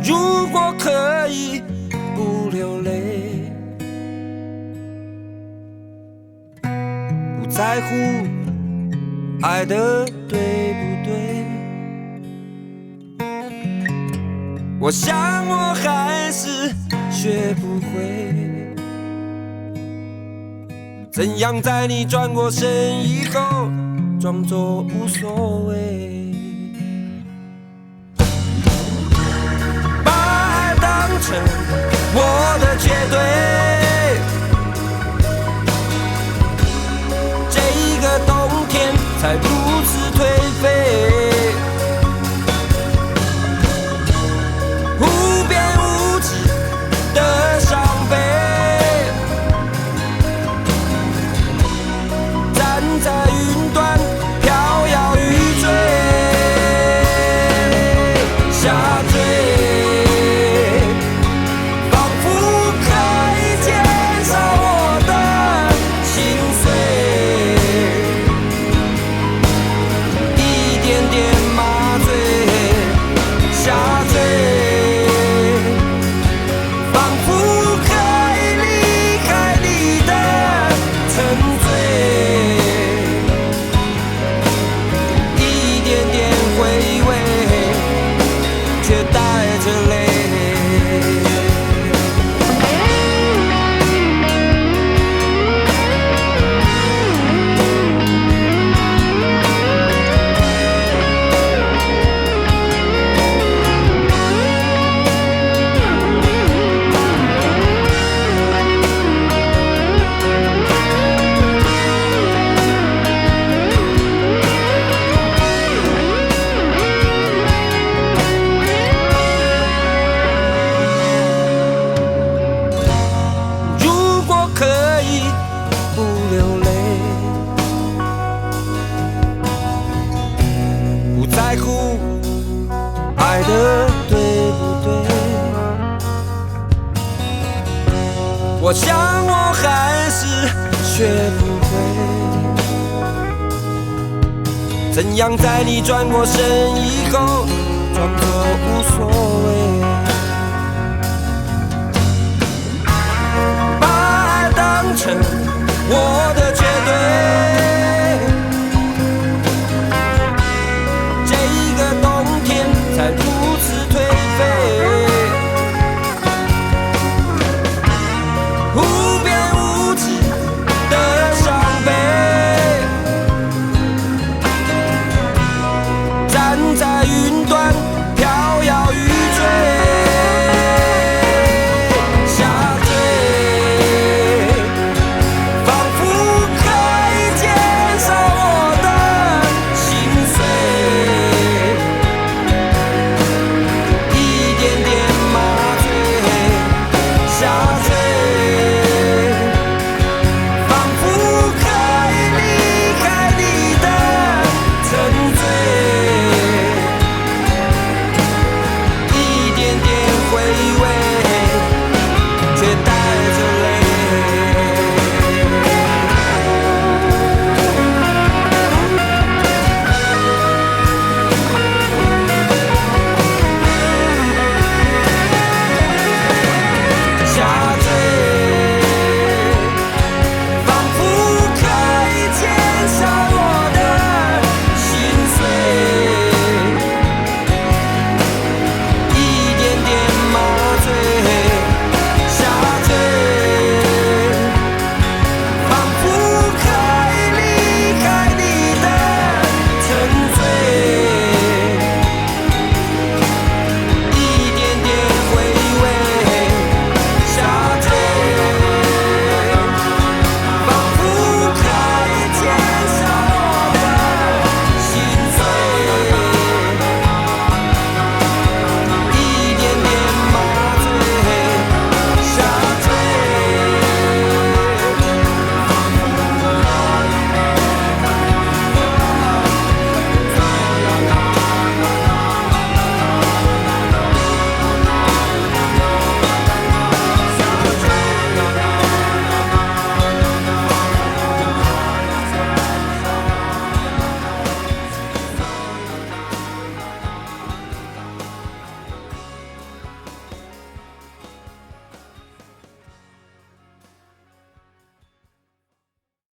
如果可以不流泪，不在乎爱的对不对，我想我还是学不会，怎样在你转过身以后装作无所谓，把爱当成我的绝对，这个冬天才如此颓废，无边无际的伤悲，站在云端飘摇欲坠，下坠，仿佛可以减少我的心碎，一点点麻醉，下坠，仿佛可以离开你的沉醉，一点点回味，却带着泪。如果可以不流泪，不在乎爱的对不对，我想我还是学不会，怎样在你转过身以后装作